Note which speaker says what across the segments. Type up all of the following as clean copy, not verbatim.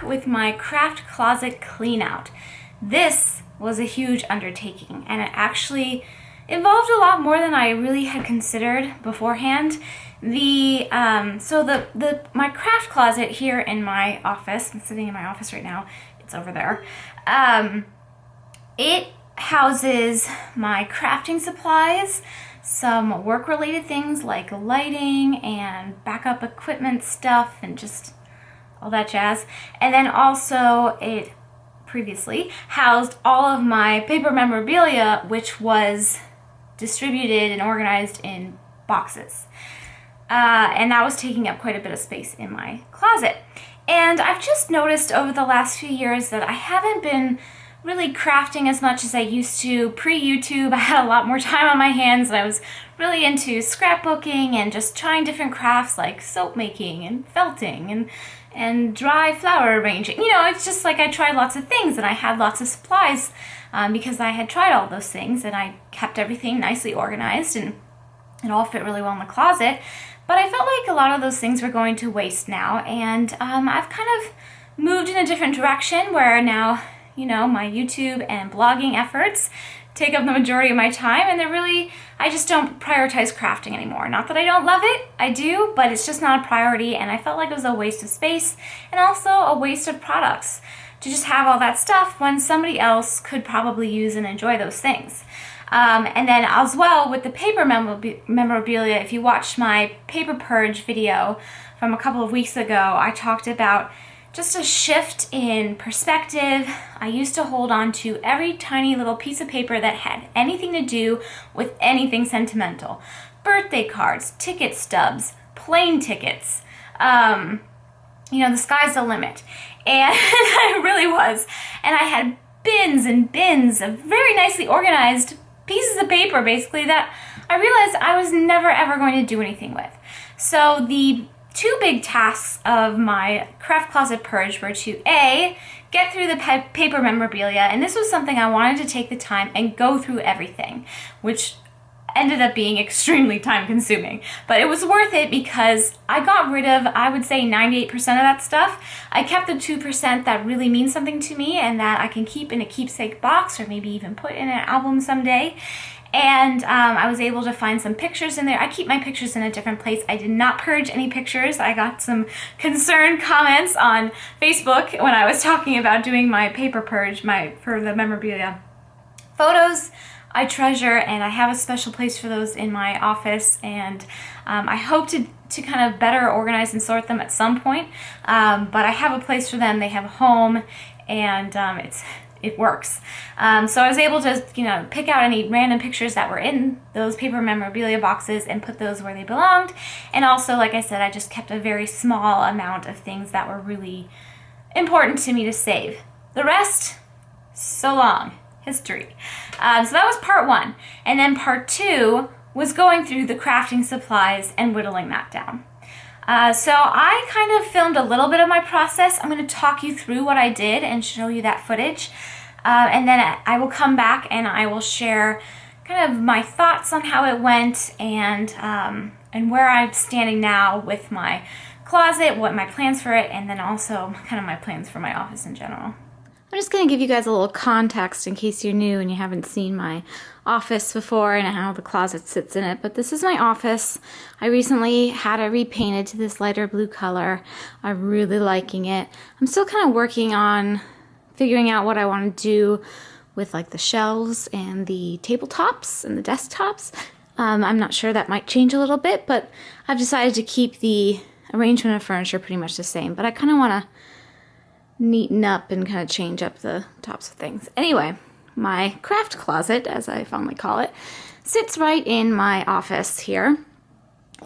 Speaker 1: with my craft closet clean out. This was a huge undertaking, and it actually involved a lot more than I really had considered beforehand. My craft closet here in my office, I'm sitting in my office right now, it's over there, it houses my crafting supplies, some work-related things like lighting and backup equipment stuff and just all that jazz. And then also it previously housed all of my paper memorabilia, which was distributed and organized in boxes. And that was taking up quite a bit of space in my closet. And I've just noticed over the last few years that I haven't been really crafting as much as I used to. Pre-YouTube, I had a lot more time on my hands, and I was really into scrapbooking and just trying different crafts like soap making and felting and dry flower arranging. You know, it's just like I tried lots of things, and I had lots of supplies because I had tried all those things, and I kept everything nicely organized, and it all fit really well in the closet. But I felt like a lot of those things were going to waste now, and I've kind of moved in a different direction where now, you know, my YouTube and blogging efforts take up the majority of my time, and I just don't prioritize crafting anymore. Not that I don't love it, I do, but it's just not a priority, and I felt like it was a waste of space and also a waste of products to just have all that stuff when somebody else could probably use and enjoy those things. And then as well with the paper memorabilia, if you watched my paper purge video from a couple of weeks ago, I talked about just a shift in perspective. I used to hold on to every tiny little piece of paper that had anything to do with anything sentimental. Birthday cards, ticket stubs, plane tickets. You know, the sky's the limit. And I really was. And I had bins and bins of very nicely organized pieces of paper, basically, that I realized I was never ever going to do anything with. So the two big tasks of my craft closet purge were to A, get through the paper memorabilia, and this was something I wanted to take the time and go through everything, which ended up being extremely time consuming. But it was worth it because I got rid of, I would say, 98% of that stuff. I kept the 2% that really means something to me and that I can keep in a keepsake box or maybe even put in an album someday. And I was able to find some pictures in there. I keep my pictures in a different place. I did not purge any pictures. I got some concerned comments on Facebook when I was talking about doing my paper purge for the memorabilia. Photos I treasure, and I have a special place for those in my office, and I hope to kind of better organize and sort them at some point, but I have a place for them. They have a home, and it works. So I was able to, you know, pick out any random pictures that were in those paper memorabilia boxes and put those where they belonged. And also, like I said, I just kept a very small amount of things that were really important to me to save. The rest, so long. History. So that was part one. And then part two was going through the crafting supplies and whittling that down. So I kind of filmed a little bit of my process. I'm going to talk you through what I did and show you that footage. And then I will come back and I will share kind of my thoughts on how it went and where I'm standing now with my closet, what my plans for it, and then also kind of my plans for my office in general. I'm just going to give you guys a little context in case you're new and you haven't seen my office before and how the closet sits in it. But this is my office. I recently had it repainted to this lighter blue color. I'm really liking it. I'm still kind of working on figuring out what I want to do with like the shelves and the tabletops and the desktops. I'm not sure, that might change a little bit, but I've decided to keep the arrangement of furniture pretty much the same. But I kind of want to neaten up and kind of change up the tops of things. Anyway, my craft closet, as I fondly call it, sits right in my office here.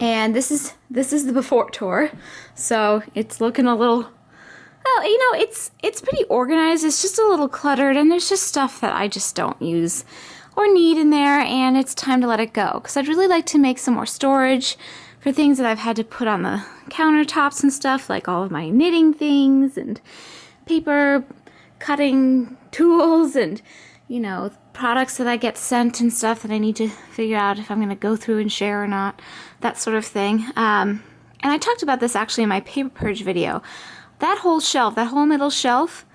Speaker 1: And this is the before tour. So it's looking a little, well, you know, it's pretty organized. It's just a little cluttered, and there's just stuff that I just don't use or need in there, and it's time to let it go. Because I'd really like to make some more storage for things that I've had to put on the countertops and stuff, like all of my knitting things and paper cutting tools and, you know, products that I get sent and stuff that I need to figure out if I'm going to go through and share or not, that sort of thing. And I talked about this actually in my paper purge video. that whole shelf, that whole middle shelf,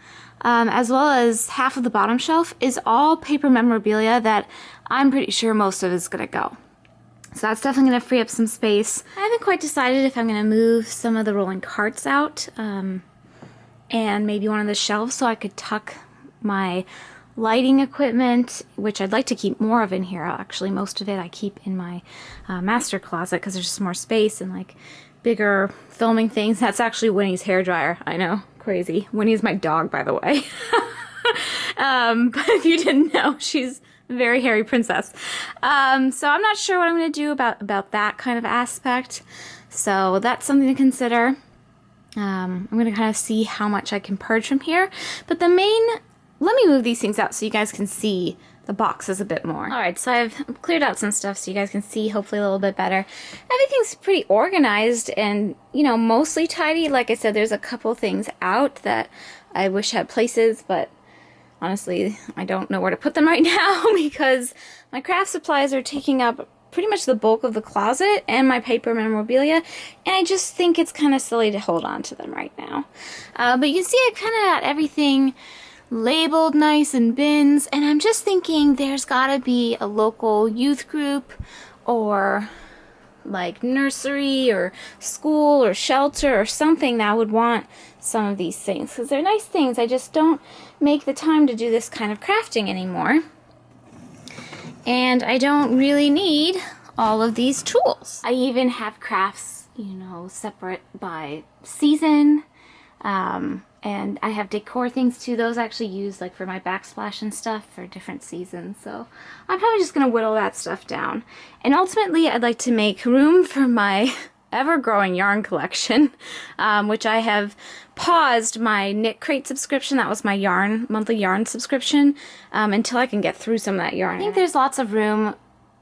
Speaker 1: as well as half of the bottom shelf, is all paper memorabilia that I'm pretty sure most of it is going to go. So that's definitely going to free up some space. I haven't quite decided if I'm going to move some of the rolling carts out and maybe one of the shelves so I could tuck my lighting equipment, which I'd like to keep more of in here. Actually, most of it I keep in my master closet because there's just more space and like bigger filming things. That's actually Winnie's hairdryer. I know, crazy. Winnie's my dog, by the way. But if you didn't know, she's a very hairy princess. So I'm not sure what I'm going to do about that kind of aspect. So that's something to consider. I'm going to kind of see how much I can purge from here. But the main... Let me move these things out so you guys can see the boxes a bit more. Alright, so I've cleared out some stuff so you guys can see hopefully a little bit better. Everything's pretty organized and, you know, mostly tidy. Like I said, there's a couple things out that I wish had places, but honestly, I don't know where to put them right now because my craft supplies are taking up pretty much the bulk of the closet and my paper memorabilia, and I just think it's kind of silly to hold on to them right now. But you can see I kind of got everything labeled nice in bins, and I'm just thinking there's gotta be a local youth group or like nursery or school or shelter or something that would want some of these things because they're nice things. I just don't make the time to do this kind of crafting anymore, and I don't really need all of these tools. I even have crafts, you know, separate by season. And I have decor things too. Those I actually use like for my backsplash and stuff for different seasons. So I'm probably just going to whittle that stuff down. And ultimately I'd like to make room for my ever-growing yarn collection, which I have paused my Knit Crate subscription. That was my monthly yarn subscription until I can get through some of that yarn. I think there's lots of room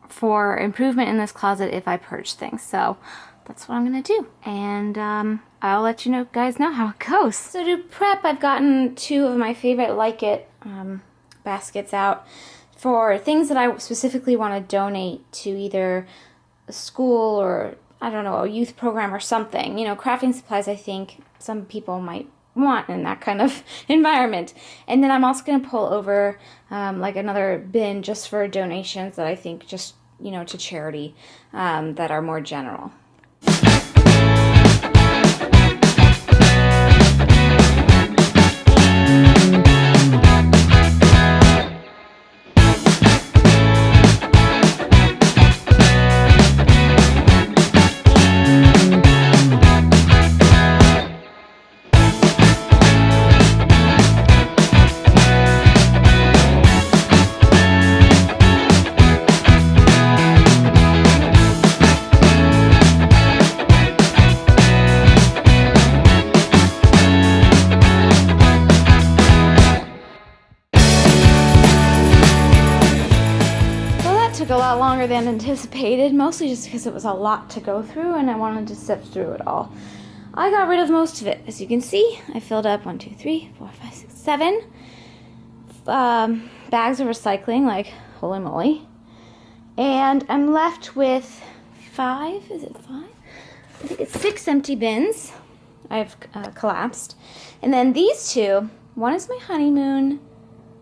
Speaker 1: for improvement in this closet if I purge things. So that's what I'm going to do. And I'll let you guys know how it goes. So to prep, I've gotten 2 of my favorite Like It baskets out for things that I specifically want to donate to either a school or, I don't know, a youth program or something. You know, crafting supplies I think some people might want in that kind of environment. And then I'm also going to pull over like another bin just for donations that I think just, you know, to charity that are more general. A lot longer than anticipated, mostly just because it was a lot to go through and I wanted to sift through it all. I got rid of most of it. As you can see, I filled up 1, 2, 3, 4, 5, 6, 7 bags of recycling, like holy moly. And I'm left with 5, is it 5? I think it's 6 empty bins I've collapsed. And then these 2, one is my honeymoon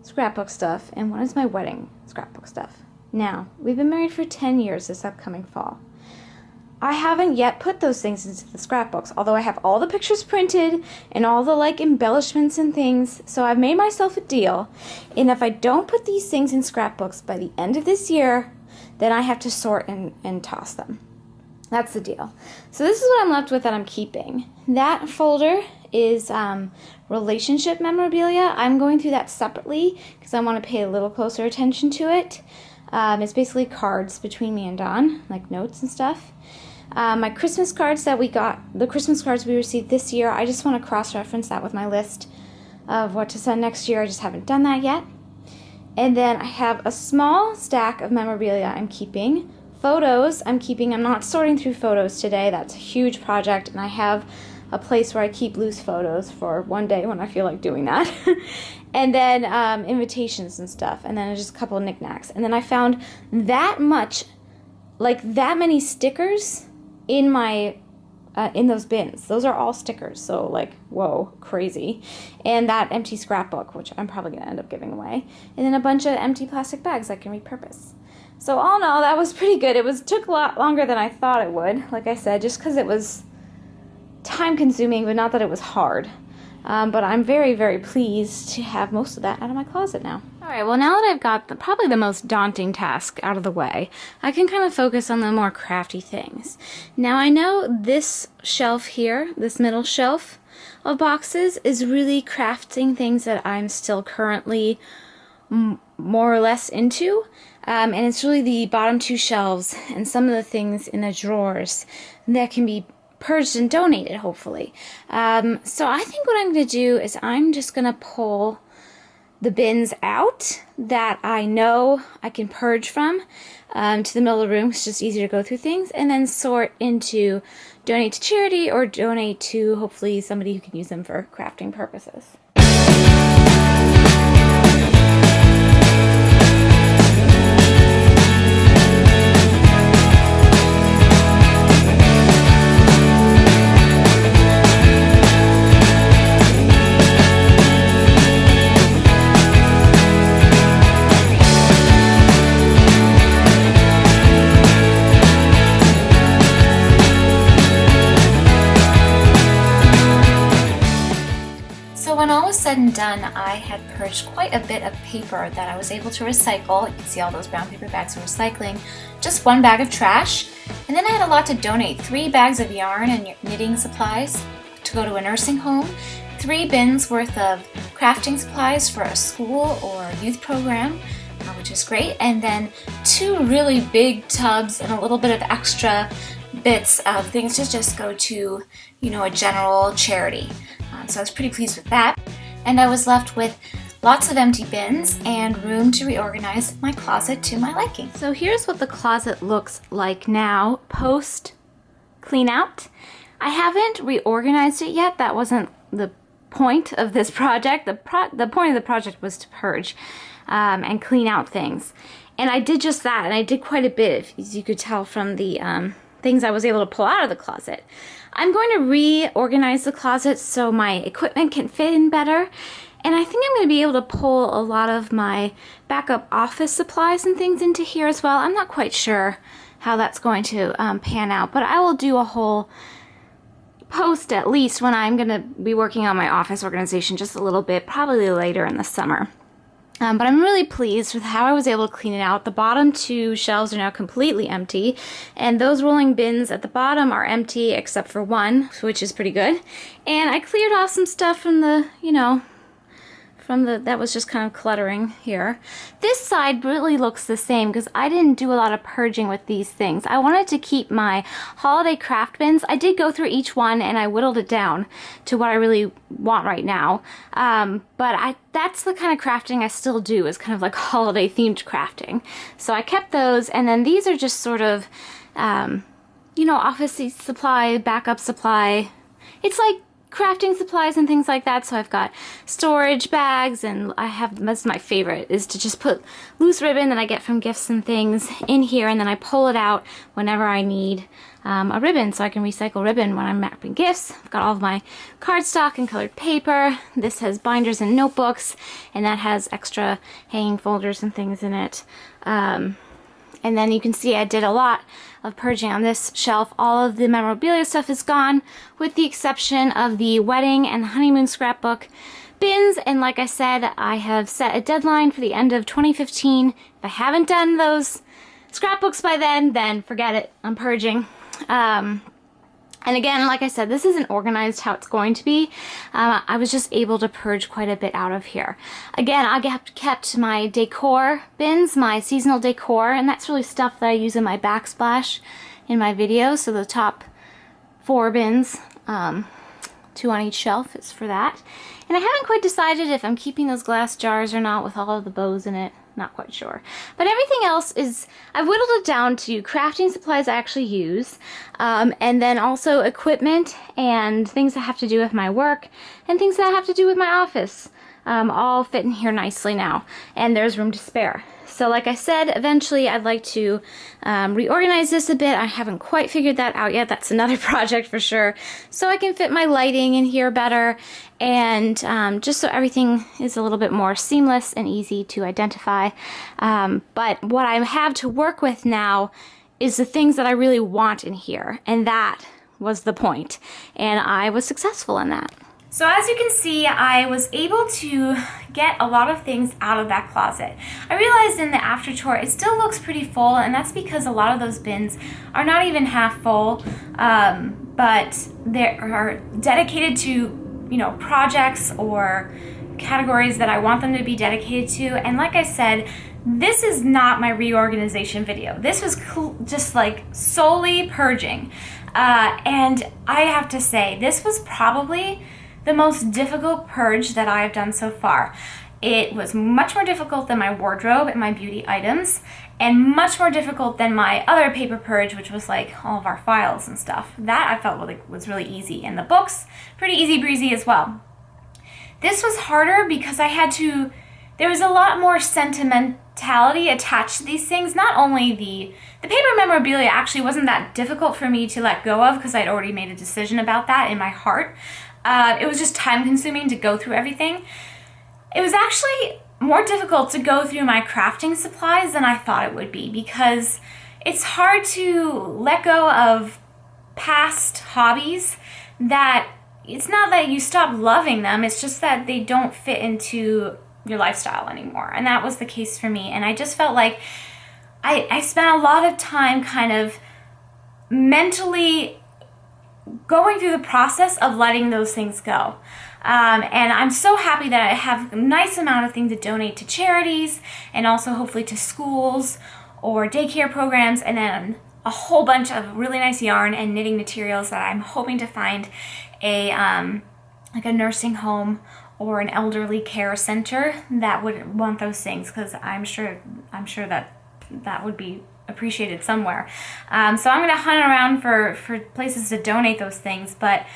Speaker 1: scrapbook stuff and one is my wedding scrapbook stuff. Now, we've been married for 10 years this upcoming fall. I haven't yet put those things into the scrapbooks, although I have all the pictures printed and all the like embellishments and things, so I've made myself a deal. And if I don't put these things in scrapbooks by the end of this year, then I have to sort and toss them. That's the deal. So this is what I'm left with that I'm keeping. That folder is relationship memorabilia. I'm going through that separately because I want to pay a little closer attention to it. It's basically cards between me and Dawn, like notes and stuff. My Christmas cards that we got, the Christmas cards we received this year, I just want to cross-reference that with my list of what to send next year. I just haven't done that yet. And then I have a small stack of memorabilia I'm keeping. Photos I'm keeping. I'm not sorting through photos today. That's a huge project, and I have a place where I keep loose photos for one day when I feel like doing that. And then invitations and stuff, and then just a couple of knickknacks. And then I found that many stickers in my in those bins. Those are all stickers, so like, whoa, crazy. And that empty scrapbook, which I'm probably going to end up giving away. And then a bunch of empty plastic bags I can repurpose. So all in all, that was pretty good. Took a lot longer than I thought it would, like I said, just because it was time consuming, but not that it was hard. But I'm very, very pleased to have most of that out of my closet now. Alright, well now that I've got probably the most daunting task out of the way, I can kind of focus on the more crafty things. Now I know this shelf here, this middle shelf of boxes, is really crafting things that I'm still currently more or less into. And it's really the bottom two shelves and some of the things in the drawers that can be purged and donated, hopefully. So I think what I'm going to do is I'm just going to pull the bins out that I know I can purge from to the middle of the room. It's just easier to go through things, and then sort into donate to charity or donate to hopefully somebody who can use them for crafting purposes. When all was said and done, I had purged quite a bit of paper that I was able to recycle. You can see all those brown paper bags for recycling. Just one bag of trash. And then I had a lot to donate. 3 bags of yarn and knitting supplies to go to a nursing home. 3 bins worth of crafting supplies for a school or youth program, which is great. And then 2 really big tubs and a little bit of extra bits of things to just go to, a general charity. So I was pretty pleased with that. And I was left with lots of empty bins and room to reorganize my closet to my liking. So here's what the closet looks like now, post clean out. I haven't reorganized it yet. That wasn't the point of this project. The point of the project was to purge and clean out things. And I did just that, and I did quite a bit, as you could tell from the things I was able to pull out of the closet. I'm going to reorganize the closet so my equipment can fit in better, and I think I'm going to be able to pull a lot of my backup office supplies and things into here as well. I'm not quite sure how that's going to pan out, but I will do a whole post at least when I'm going to be working on my office organization just a little bit, probably later in the summer. But I'm really pleased with how I was able to clean it out. The bottom 2 shelves are now completely empty, and those rolling bins at the bottom are empty except for one, which is pretty good. And I cleared off some stuff from the, that was just kind of cluttering here. This side really looks the same because I didn't do a lot of purging with these things. I wanted to keep my holiday craft bins. I did go through each one and I whittled it down to what I really want right now. But that's the kind of crafting I still do, is kind of like holiday themed crafting. So I kept those, and then these are just sort of, office supply, backup supply. It's like crafting supplies and things like that. So I've got storage bags, and that's my favorite, is to just put loose ribbon that I get from gifts and things in here, and then I pull it out whenever I need a ribbon, so I can recycle ribbon when I'm wrapping gifts. I've got all of my cardstock and colored paper. This has binders and notebooks, and that has extra hanging folders and things in it. And then you can see I did a lot of purging on this shelf. All of the memorabilia stuff is gone, with the exception of the wedding and honeymoon scrapbook bins. And like I said, I have set a deadline for the end of 2015. If I haven't done those scrapbooks by then forget it. I'm purging. And again, like I said, this isn't organized how it's going to be. I was just able to purge quite a bit out of here. Again, I kept my decor bins, my seasonal decor, and that's really stuff that I use in my backsplash in my videos. So the top 4 bins, 2 on each shelf, is for that. And I haven't quite decided if I'm keeping those glass jars or not with all of the bows in it. Not quite sure. But everything else is, I've whittled it down to crafting supplies I actually use, and then also equipment and things that have to do with my work and things that have to do with my office all fit in here nicely now, and there's room to spare. So like I said, eventually I'd like to reorganize this a bit. I haven't quite figured that out yet. That's another project for sure. So I can fit my lighting in here better, and just so everything is a little bit more seamless and easy to identify. But what I have to work with now is the things that I really want in here, and that was the point, and I was successful in that. So as you can see, I was able to get a lot of things out of that closet. I realized in the after tour it still looks pretty full, and that's because a lot of those bins are not even half full, but they are dedicated to, you know, projects or categories that I want them to be dedicated to. And like I said, this is not my reorganization video. This was just like solely purging. And I have to say, this was probably the most difficult purge that I have done so far. It was much more difficult than my wardrobe and my beauty items, and much more difficult than my other paper purge, which was like all of our files and stuff. That I felt like was really easy, and the books, pretty easy breezy as well. This was harder because there was a lot more sentimentality attached to these things. Not only the paper memorabilia actually wasn't that difficult for me to let go of because I'd already made a decision about that in my heart. It was just time consuming to go through everything. It was actually more difficult to go through my crafting supplies than I thought it would be, because it's hard to let go of past hobbies that it's not that you stop loving them, it's just that they don't fit into your lifestyle anymore. And that was the case for me. And I just felt like I spent a lot of time kind of mentally going through the process of letting those things go. And I'm so happy that I have a nice amount of things to donate to charities, and also hopefully to schools or daycare programs, and then a whole bunch of really nice yarn and knitting materials that I'm hoping to find like a nursing home or an elderly care center that would want those things, because I'm sure that would be appreciated somewhere. So I'm going to hunt around for places to donate those things, but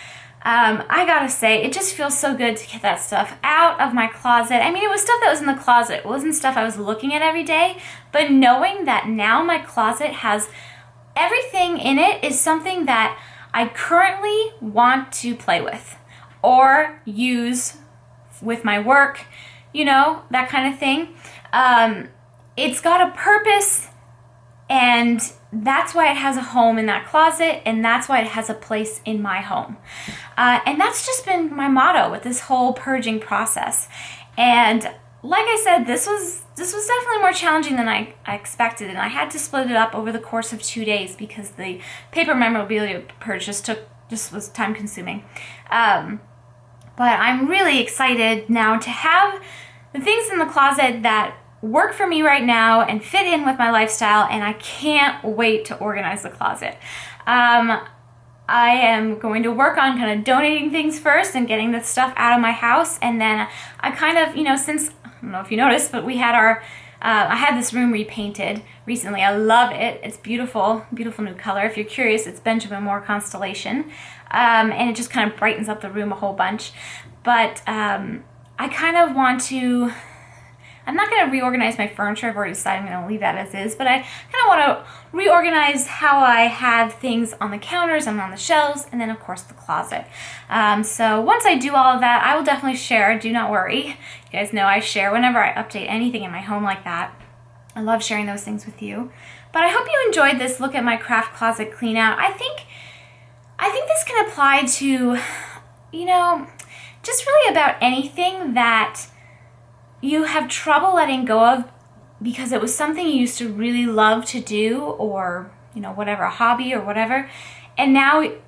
Speaker 1: I gotta say, it just feels so good to get that stuff out of my closet. I mean, it was stuff that was in the closet. It wasn't stuff I was looking at every day, but knowing that now my closet has everything in it is something that I currently want to play with or use with my work, you know, that kind of thing. It's got a purpose, and that's why it has a home in that closet, and that's why it has a place in my home. And that's just been my motto with this whole purging process. And like I said, this was definitely more challenging than I expected, and I had to split it up over the course of 2 days because the paper memorabilia purge just was time consuming. But I'm really excited now to have the things in the closet that work for me right now and fit in with my lifestyle, and I can't wait to organize the closet. I am going to work on kind of donating things first and getting the stuff out of my house, and then I kind of, you know, since, I don't know if you noticed, but we had I had this room repainted recently. I love it. It's beautiful, beautiful new color. If you're curious, it's Benjamin Moore Constellation, and it just kind of brightens up the room a whole bunch. But I kind of want to, I'm not going to reorganize my furniture. I've already decided I'm going to leave that as is, but I kind of want to reorganize how I have things on the counters and on the shelves, and then of course the closet. So once I do all of that, I will definitely share. Do not worry. You guys know I share whenever I update anything in my home like that. I love sharing those things with you. But I hope you enjoyed this look at my craft closet clean out. I think this can apply to, you know, just really about anything that you have trouble letting go of because it was something you used to really love to do, or, you know, whatever, a hobby or whatever, and now it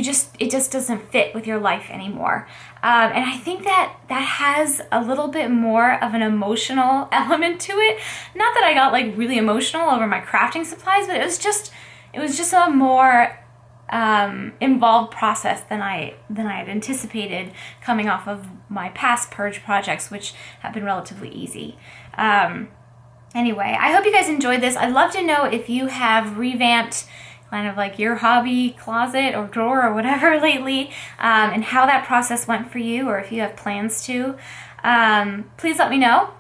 Speaker 1: just doesn't fit with your life anymore. And I think that has a little bit more of an emotional element to it. Not that I got like really emotional over my crafting supplies, but it was just a more involved process than I had anticipated coming off of my past purge projects, which have been relatively easy. Anyway, I hope you guys enjoyed this. I'd love to know if you have revamped kind of like your hobby closet or drawer or whatever lately, and how that process went for you, or if you have plans to. please let me know.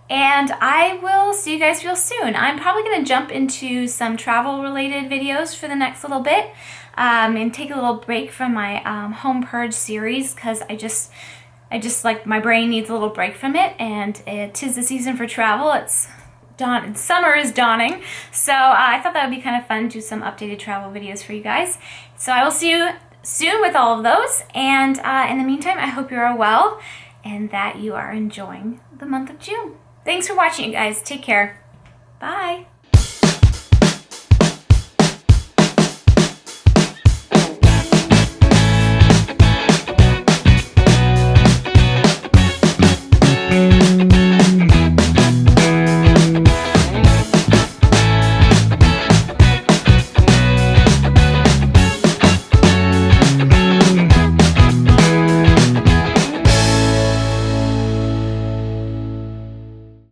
Speaker 1: And I will see you guys real soon. I'm probably going to jump into some travel-related videos for the next little bit, and take a little break from my home purge series, because I just like, my brain needs a little break from it, and it is the season for travel. It's summer is dawning, so I thought that would be kind of fun to do some updated travel videos for you guys. So I will see you soon with all of those, and in the meantime, I hope you're all well and that you are enjoying the month of June. Thanks for watching, you guys. Take care. Bye.